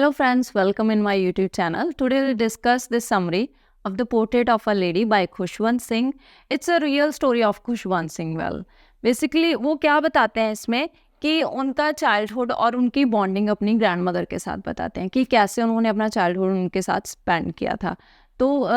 Hello friends, welcome in my YouTube channel. Today we'll discuss the summary of the Portrait of a Lady by Khushwant Singh. It's a real story of Khushwant Singh. Well, basically वो क्या बताते हैं इसमें कि उनका childhood और उनकी बॉन्डिंग अपनी ग्रैंड मदर के साथ बताते हैं कि कैसे उन्होंने अपना चाइल्डहुड उनके साथ स्पेंड किया था. तो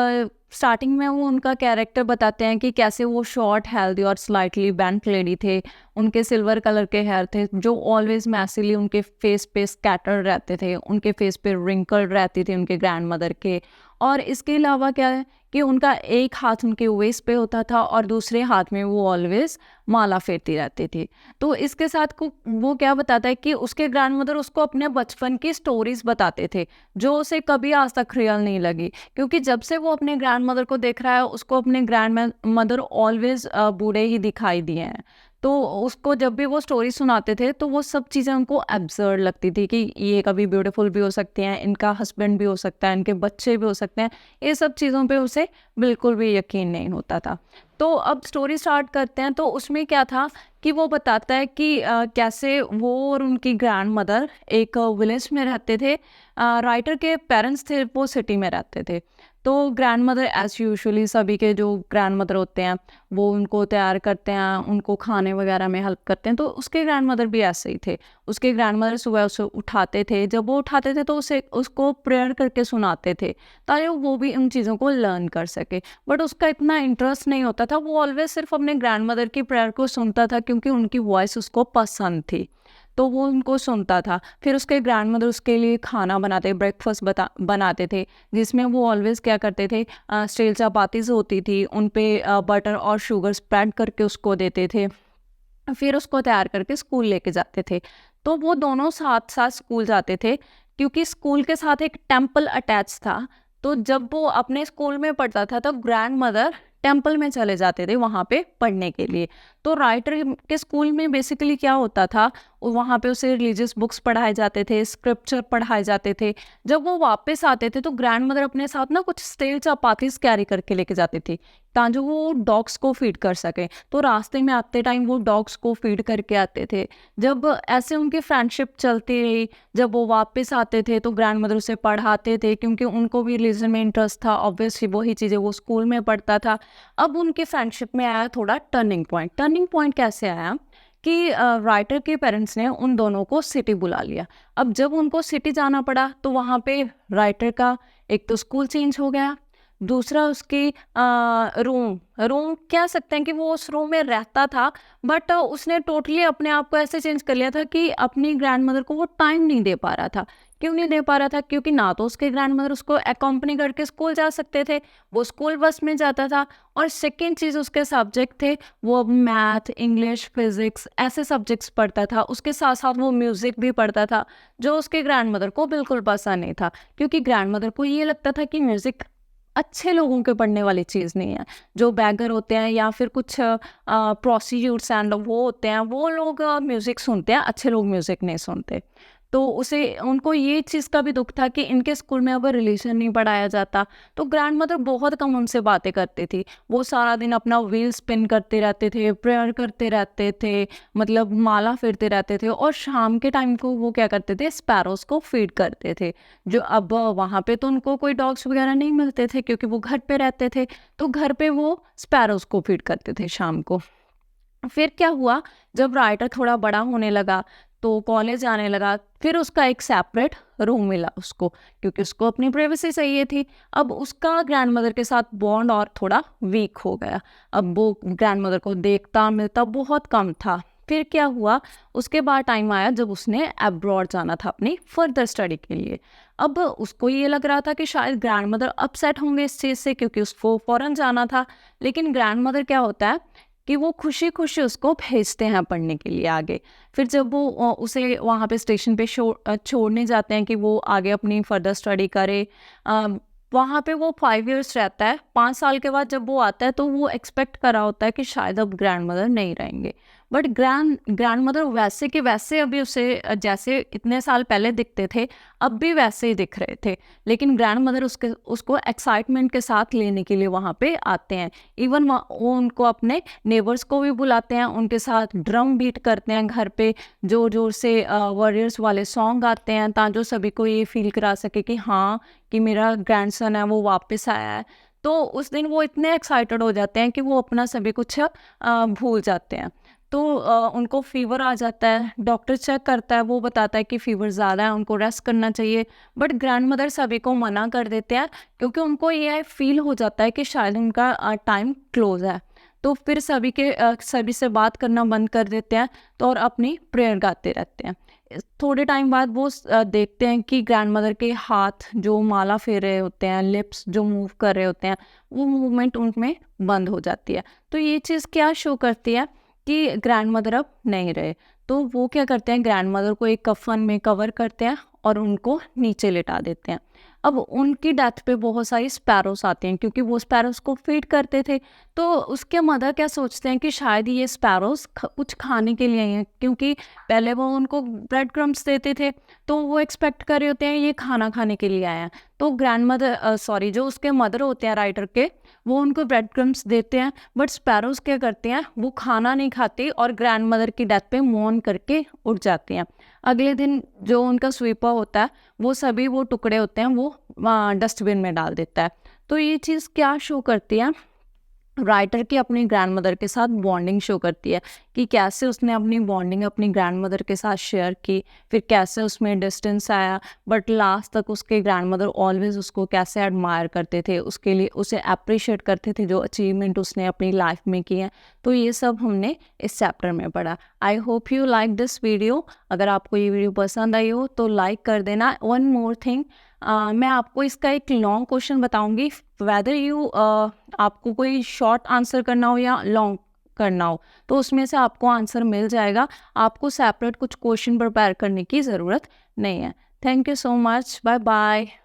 स्टार्टिंग में वो उनका कैरेक्टर बताते हैं कि कैसे वो शॉर्ट हेल्दी और स्लाइटली बेंट लेडी थे. उनके सिल्वर कलर के हेयर थे जो ऑलवेज मैसिली उनके फेस पे स्कैटर्ड रहते थे. उनके फेस पे रिंकल रहती थी उनके ग्रैंड मदर के. और इसके अलावा क्या है कि उनका एक हाथ उनके वेस्ट पे होता था और दूसरे हाथ में वो ऑलवेज माला फेरती रहती थी. तो इसके साथ वो क्या बताता है कि उसके ग्रैंड मदर उसको अपने बचपन की स्टोरीज बताते थे जो उसे कभी आज तक रियल नहीं लगी, क्योंकि जब से वो अपने ग्रैंड मदर को देख रहा है उसको अपने ग्रैंड मदर ऑलवेज बूढ़े ही दिखाई दिए हैं. तो उसको जब भी वो स्टोरी सुनाते थे तो वो सब चीज़ें उनको एब्सर्ड लगती थी कि ये कभी ब्यूटीफुल भी हो सकती हैं, इनका हस्बैंड भी हो सकता है, इनके बच्चे भी हो सकते हैं. ये सब चीज़ों पे उसे बिल्कुल भी यकीन नहीं होता था. तो अब स्टोरी स्टार्ट करते हैं. तो उसमें क्या था कि वो बताता है कि कैसे वो और उनकी ग्रैंड मदर एक विलेज में रहते थे. राइटर के पेरेंट्स थे वो सिटी में रहते थे. तो ग्रैंड मदर एज यूजुअली सभी के जो ग्रैंड मदर होते हैं वो उनको तैयार करते हैं, उनको खाने वगैरह में हेल्प करते हैं. तो उसके ग्रैंड मदर भी ऐसे ही थे. उसके ग्रैंड मदर सुबह उसे उठाते थे, जब वो उठाते थे तो उसको प्रेयर करके सुनाते थे ताकि वो भी उन चीज़ों को लर्न कर सके. बट उसका इतना इंटरेस्ट नहीं होता था. वो ऑलवेज सिर्फ अपने ग्रैंड मदर की प्रेयर को सुनता था क्योंकि उनकी वॉइस उसको पसंद थी, तो वो उनको सुनता था. फिर उसके ग्रैंड मदर उसके लिए खाना बनाते, ब्रेकफास्ट बनाते थे, जिसमें वो ऑलवेज क्या करते थे, स्टील चपातीज होती थी उन पे बटर और शुगर स्प्रेड करके उसको देते थे. फिर उसको तैयार करके स्कूल लेके जाते थे. तो वो दोनों साथ साथ स्कूल जाते थे क्योंकि स्कूल के साथ एक टेम्पल अटैच था. तो जब वो अपने स्कूल में पढ़ता था तो ग्रैंड मदर टेम्पल में चले जाते थे वहाँ पे पढ़ने के लिए. तो राइटर के स्कूल में बेसिकली क्या होता था, वहाँ पे उसे रिलीजियस बुक्स पढ़ाए जाते थे, स्क्रिप्चर पढ़ाए जाते थे. जब वो वापस आते थे तो ग्रैंड मदर अपने साथ ना कुछ स्टील चपातीस कैरी करके लेके जाती थी ताकि वो डॉग्स को फीड कर सकें. तो रास्ते में आते टाइम वो डॉग्स को फीड करके आते थे. जब ऐसे उनकी फ्रेंडशिप चलती रही, जब वो वापस आते थे तो ग्रैंड मदर उसे पढ़ाते थे क्योंकि उनको भी रिलीजन में इंटरेस्ट था. ऑब्वियसली वही चीज़ें वो स्कूल में पढ़ता था. अब उनके फ्रेंडशिप में आया थोड़ा टर्निंग पॉइंट. टर्निंग पॉइंट कैसे आया कि राइटर के पेरेंट्स ने उन दोनों को सिटी बुला लिया. अब जब उनको सिटी जाना पड़ा तो वहाँ पे राइटर का एक तो स्कूल चेंज हो गया, दूसरा उसकी रूम रूम कह सकते हैं कि वो उस रूम में रहता था. बट उसने टोटली अपने आप को ऐसे चेंज कर लिया था कि अपनी ग्रैंड मदर को वो टाइम नहीं दे पा रहा था. क्यों नहीं दे पा रहा था? क्योंकि ना तो उसके ग्रैंड मदर उसको अकम्पनी करके स्कूल जा सकते थे, वो स्कूल बस में जाता था. और सेकेंड चीज़ उसके सब्जेक्ट थे वो मैथ, इंग्लिश, फिजिक्स ऐसे सब्जेक्ट्स पढ़ता था. उसके साथ साथ वो म्यूज़िक भी पढ़ता था जो उसके ग्रैंड मदर को बिल्कुल पसंद नहीं था, क्योंकि ग्रैंड मदर को ये लगता था कि म्यूज़िक अच्छे लोगों के पढ़ने वाली चीज़ नहीं है. जो बैगर होते हैं या फिर कुछ प्रोस्टिट्यूट्स एंड वो होते हैं, वो लोग म्यूज़िक सुनते हैं, अच्छे लोग म्यूज़िक नहीं सुनते. तो उसे उनको ये चीज़ का भी दुख था कि इनके स्कूल में अब रिलीजन नहीं पढ़ाया जाता. तो ग्रैंड मदर बहुत कम उनसे बातें करती थी. वो सारा दिन अपना व्हील स्पिन करते रहते थे, प्रेयर करते रहते थे, मतलब माला फेरते रहते थे. और शाम के टाइम को वो क्या करते थे, स्पैरोज़ को फीड करते थे. जो अब वहाँ पे तो उनको कोई डॉग्स वगैरह नहीं मिलते थे क्योंकि वो घर पे रहते थे. तो घर पे वो स्पैरोज़ को फीड करते थे शाम को. फिर क्या हुआ, जब राइटर थोड़ा बड़ा होने लगा तो कॉलेज जाने लगा, फिर उसका एक सेपरेट रूम मिला उसको क्योंकि उसको अपनी प्राइवेसी चाहिए थी. अब उसका ग्रैंड मदर के साथ बॉन्ड और थोड़ा वीक हो गया. अब वो ग्रैंड मदर को देखता मिलता बहुत कम था. फिर क्या हुआ, उसके बाद टाइम आया जब उसने अब्रॉड जाना था अपनी फर्दर स्टडी के लिए. अब उसको ये लग रहा था कि शायद ग्रैंड मदर अपसेट होंगे इस चीज़ से क्योंकि उसको फॉरेन जाना था. लेकिन ग्रैंड मदर क्या होता है कि वो खुशी खुशी उसको भेजते हैं पढ़ने के लिए आगे. फिर जब वो उसे वहाँ पे स्टेशन पे छोड़ने जाते हैं कि वो आगे अपनी फर्दर स्टडी करे, वहाँ पे वो 5 इयर्स रहता है. 5 साल के बाद जब वो आता है तो वो एक्सपेक्ट करा होता है कि शायद अब ग्रैंड मदर नहीं रहेंगे. बट ग्रैंड मदर वैसे के वैसे अभी उसे जैसे इतने साल पहले दिखते थे अब भी वैसे ही दिख रहे थे, लेकिन ग्रैंड मदर उसको एक्साइटमेंट के साथ लेने के लिए वहाँ पे आते हैं। इवन वो उनको अपने नेबर्स को भी बुलाते हैं, उनके साथ ड्रम बीट करते हैं घर पे, जोर जोर से वॉरियर्स वाले सॉन्ग आते हैं ताकि सभी को ये फील करा सके कि हाँ कि मेरा ग्रैंडसन है वो वापस आया है। तो उस दिन वो इतने एक्साइटेड हो जाते हैं कि वो अपना सभी कुछ भूल जाते हैं। तो उनको फीवर आ जाता है, डॉक्टर चेक करता है, वो बताता है कि फीवर ज़्यादा है, उनको रेस्ट करना चाहिए। बट ग्रैंड मदर सभी को मना कर देते हैं क्योंकि उनको ये फील हो जाता है कि शायद उनका टाइम क्लोज है। तो फिर सभी से बात करना बंद कर देते हैं तो और अपनी प्रेयर गाते रहते हैं। थोड़े टाइम बाद वो देखते हैं कि ग्रैंड मदर के हाथ जो माला फेर रहे होते हैं, लिप्स जो मूव कर रहे होते हैं, वो मूवमेंट उनमें बंद हो जाती है। तो ये चीज़ क्या शो करती है कि ग्रैंड मदर अब नहीं रहे। तो वो क्या करते हैं, ग्रैंड मदर को एक कफन में कवर करते हैं और उनको नीचे लिटा देते हैं। अब उनकी डेथ पे बहुत सारी स्पैरोस आती हैं क्योंकि वो स्पैरोस को फीड करते थे। तो उसके मदर क्या सोचते हैं कि शायद ये स्पैरोस कुछ खाने के लिए आई हैं, क्योंकि पहले वो उनको ब्रेड क्रम्स देते थे, तो वो एक्सपेक्ट कर रहे होते हैं ये खाना खाने के लिए आए हैं। तो ग्रैंड मदर जो उसके मदर होते हैं राइटर के, वो उनको ब्रेड क्रम्स देते हैं। बट स्पैरोस क्या करते हैं, वो खाना नहीं खाते और ग्रैंड मदर की डेथ पे मौन करके उठ जाते हैं। अगले दिन जो उनका स्वीपर होता है वो सभी वो टुकड़े होते हैं वो डस्टबिन में डाल देता है। तो ये चीज़ क्या शो करती है, राइटर की अपनी ग्रैंड मदर के साथ बॉन्डिंग शो करती है कि कैसे उसने अपनी बॉन्डिंग अपनी ग्रैंड मदर के साथ शेयर की, फिर कैसे उसमें डिस्टेंस आया, बट लास्ट तक उसके ग्रैंड मदर ऑलवेज उसको कैसे एडमायर करते थे, उसके लिए उसे अप्रिशिएट करते थे जो अचीवमेंट उसने अपनी लाइफ में की है। तो ये सब हमने इस चैप्टर में पढ़ा। I hope you like this video. अगर आपको ये वीडियो पसंद आई हो तो लाइक कर देना। वन मोर थिंग, मैं आपको इसका एक लॉन्ग क्वेश्चन बताऊंगी, वेदर आपको कोई शॉर्ट आंसर करना हो या लॉन्ग करना हो तो उसमें से आपको आंसर मिल जाएगा। आपको सेपरेट कुछ क्वेश्चन प्रिपेयर करने की ज़रूरत नहीं है। Thank you so much, bye bye.